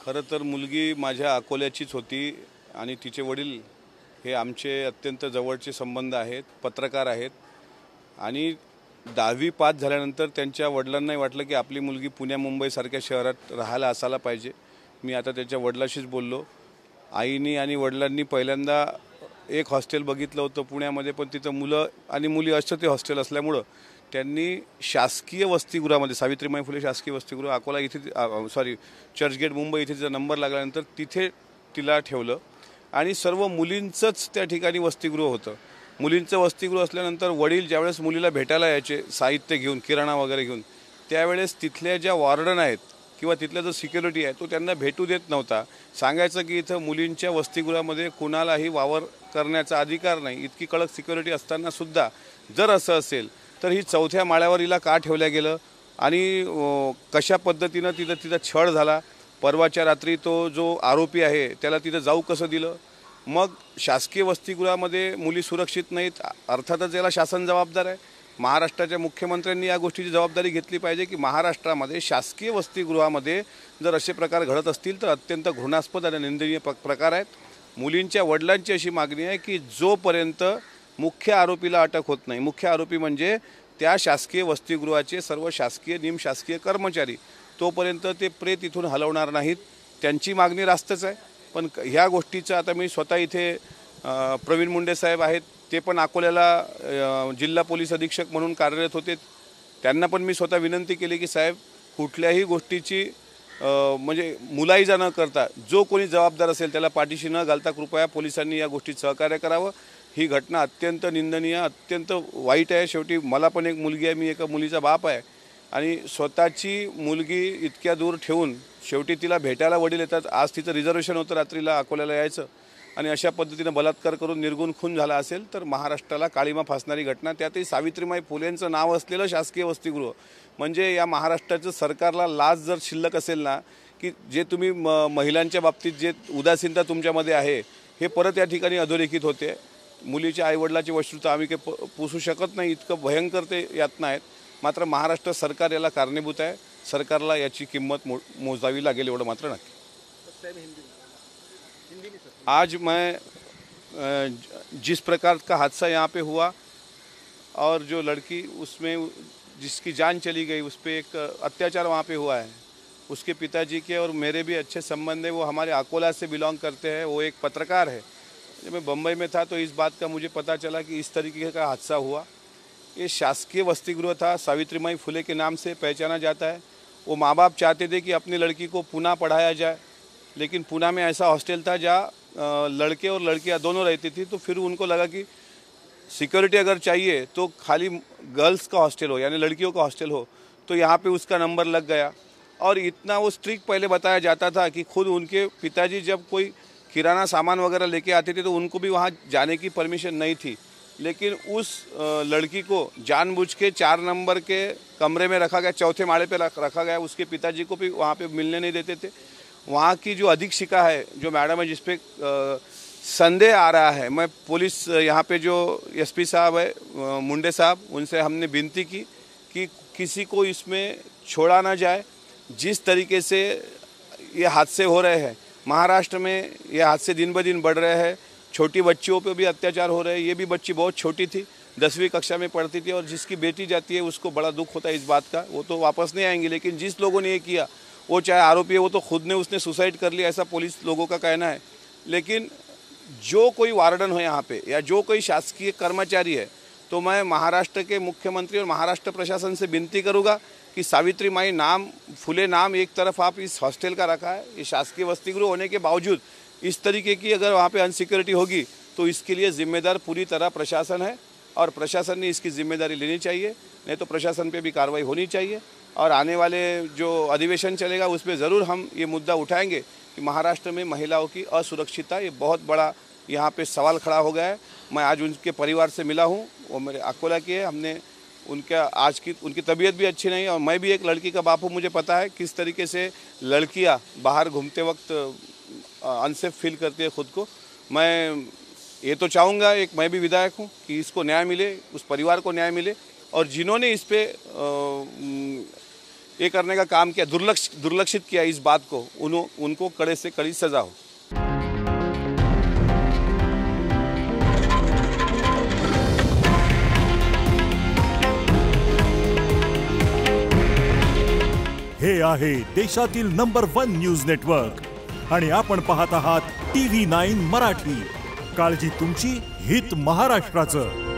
खरं तर मुलगी माझ्या अकोल्याचीच होती आणि तिचे वडील हे आमचे अत्यंत जवळचे संबंध आहेत, पत्रकार आहेत आणि 10वी पास झाल्यानंतर त्यांच्या वडिलांनाही वाटलं की आपली मुलगी पुण्या मुंबईसारख्या शहरात राहायला असायला पाहिजे। मी आता त्याच्या वडिलांशीच बोललो। आईनी आणि वडिलांनी पहिल्यांदा एक हॉस्टेल बघितलं होतं पुण्यामध्ये, पण तिथं मुलं आणि मुली असं ते हॉस्टेल असल्यामुळं त्यांनी शासकीय वसतिगृहामध्ये सावित्रीबाई फुले शासकीय वसतिगृह अकोला इथे चर्चगेट मुंबई इथे तिचा नंबर लागल्यानंतर तिथे तिला ठेवलं आणि सर्व मुलींचंच त्या ठिकाणी वसतिगृह होतं। मुलींचं वसतिगृह असल्यानंतर वडील ज्यावेळेस मुलीला भेटायला यायचे साहित्य घेऊन, किराणा वगैरे घेऊन, त्यावेळेस तिथल्या ज्या वॉर्डन आहेत किंवा तिथला जो सिक्युरिटी आहे तो त्यांना भेटू देत नव्हता। सांगायचं की इथं मुलींच्या वसतिगृहामध्ये कुणालाही वावर करण्याचा अधिकार नाही। इतकी कडक सिक्युरिटी असताना सुद्धा जर असं असेल तर ही चौथ्या माळ्यावर हिला का ठेवलं गेलं आणि कशा पद्धतीनं तिथं छळ झाला। परवाच्या रात्री तो जो आरोपी आहे त्याला तिथं जाऊ कसं दिलं। मग शासकीय वसतिगृहामध्ये मुली सुरक्षित नाहीत, अर्थातच याला शासन जबाबदार आहे। महाराष्ट्राच्या मुख्यमंत्र्यांनी या गोष्टीची जबाबदारी घेतली पाहिजे की महाराष्ट्रामध्ये शासकीय वसतिगृहामध्ये जर असे प्रकार घडत असतील तर अत्यंत घृणास्पद आणि निंदनीय प्रकार आहेत। मुलींच्या वडिलांची अशी मागणी आहे की जोपर्यंत मुख्य आरोपीला अटक होत नाही, मुख्य आरोपी म्हणजे त्या शासकीय वसतिगृहाचे सर्व शासकीय निमशासकीय कर्मचारी, तोपर्यंत ते प्रेत इथून हलवणार नाहीत। त्यांची मागणी रास्तच आहे। पण ह्या गोष्टीचं आता मी स्वतः इथे प्रवीण मुंडे साहेब आहेत, ते पण अकोल्याला जिल्हा पोलीस अधीक्षक म्हणून कार्यरत होते। त्यांना पण मी स्वतः विनंती केली की साहेब कुठल्याही गोष्टीची म्हणजे मुलाईजा न करता जो कोणी जबाबदार असेल त्याला पाठीशी न घालता कृपया पोलिसांनी या गोष्टीत सहकार्य करावं। ही घटना अत्यंत निंदनीय, अत्यंत वाईट आहे। शेवटी मला पण एक मुलगी आहे, मी एका मुलीचा बाप आहे आणि स्वतःची मुलगी इतक्या दूर ठेवून शेवटी तिला भेटायला वडील येतात। आज तिचं रिझर्वेशन होतं रात्रीला अकोल्याला यायचं आणि अशा पद्धतीनं बलात्कार करून निर्गुण खून झाला असेल तर महाराष्ट्राला काळीमा फासणारी घटना, त्यातही सावित्रीबाई फुलेंचं नाव असलेलं शासकीय वसतिगृह। म्हणजे या महाराष्ट्राचं सरकारला लाज जर शिल्लक असेल ना की जे तुम्ही महिलांच्या बाबतीत जे उदासीनता तुमच्यामध्ये आहे हे परत या ठिकाणी अधोरेखित होते। मुलीच्या आईवडिलाची वस्तुता आम्ही काही पुसू शकत नाही, इतकं भयंकर ते यातना आहेत। मात्र महाराष्ट्र सरकार याला कारणीभूत आहे। सरकारला याची किंमत मोजावी लागेल एवढं मात्र नक्की। आज मैं जिस प्रकार का हादसा यहाँ पे हुआ और जो लड़की उसमें जिसकी जान चली गई उस पर एक अत्याचार वहाँ पे हुआ है, उसके पिताजी के और मेरे भी अच्छे संबंध है। वो हमारे अकोला से बिलोंग करते हैं, वो एक पत्रकार है। जब मैं बम्बई में था तो इस बात का मुझे पता चला कि इस तरीके का हादसा हुआ। ये शासकीय वसतिगृह था, सावित्रीबाई फुले के नाम से पहचाना जाता है। वो माँ बाप चाहते थे कि अपनी लड़की को पुणे पढ़ाया जाए, लेकिन पुणे में ऐसा हॉस्टल था जहाँ लड़के और लड़कियाँ दोनों रहती थी। तो फिर उनको लगा कि सिक्योरिटी अगर चाहिए तो खाली गर्ल्स का हॉस्टल हो, यानी लड़कियों का हॉस्टल हो। तो यहाँ पे उसका नंबर लग गया और इतना वो स्ट्रिक्ट पहले बताया जाता था कि खुद उनके पिताजी जब कोई किराना सामान वगैरह लेके आते थे तो उनको भी वहाँ जाने की परमिशन नहीं थी। लेकिन उस लड़की को जानबूझ के 4 नंबर के कमरे में रखा गया, चौथे माले पे रखा गया। उसके पिताजी को भी वहाँ पे मिलने नहीं देते थे। वहाँ की जो अधीक्षिका है, जो मैडम है, जिस पे संदेह आ रहा है, मैं पुलिस यहाँ पे जो एसपी साहब है मुंडे साहब, उनसे हमने विनती की कि किसी को इसमें छोड़ा ना जाए। जिस तरीके से ये हादसे हो रहे हैं महाराष्ट्र में, ये हादसे दिन ब दिन बढ़ रहे हैं। छोटी बच्चियों पे भी अत्याचार हो रहे हैं। ये भी बच्ची बहुत छोटी थी, 10वीं कक्षा में पढ़ती थी और जिसकी बेटी जाती है उसको बड़ा दुख होता है इस बात का। वो तो वापस नहीं आएंगे, लेकिन जिस लोगों ने ये किया, वो चाहे आरोपी है, वो तो खुद ने उसने सुसाइड कर लिया, ऐसा पुलिस लोगों का कहना है। लेकिन जो कोई वार्डन हो यहाँ पे या जो कोई शासकीय कर्मचारी है, तो मैं महाराष्ट्र के मुख्यमंत्री और महाराष्ट्र प्रशासन से विनती करूँगा कि सावित्रीबाई नाम फुले नाम एक तरफ आप इस हॉस्टल का रखा है, ये शासकीय वसतिगृह होने के बावजूद इस तरीके की अगर वहाँ पे अनसिक्योरिटी होगी तो इसके लिए जिम्मेदार पूरी तरह प्रशासन है और प्रशासन ने इसकी जिम्मेदारी लेनी चाहिए। नहीं तो प्रशासन पे भी कार्रवाई होनी चाहिए और आने वाले जो अधिवेशन चलेगा उसमें ज़रूर हम ये मुद्दा उठाएंगे कि महाराष्ट्र में महिलाओं की असुरक्षितता ये बहुत बड़ा यहाँ पे सवाल खड़ा हो गया है। मैं आज उनके परिवार से मिला हूँ, वो मेरे अकोला के है। हमने उनका आज की उनकी तबीयत भी अच्छी नहीं है और मैं भी एक लड़की का बाप हूँ। मुझे पता है किस तरीके से लड़कियाँ बाहर घूमते वक्त अनसेफ फील करती है खुद को। मैं ये तो चाहूँगा, एक मैं भी विधायक हूँ, कि इसको न्याय मिले, उस परिवार को न्याय मिले और जिन्होंने इस पे ये करने का काम किया, दुर्लक्षित किया इस बात को, उनको कड़े से कड़ी सजा हो। हे आहे देशातील नंबर 1 न्यूज नेटवर्क आणि आपण पाहत आहात TV9 मराठी। काळजी तुमची, हित महाराष्ट्राचं।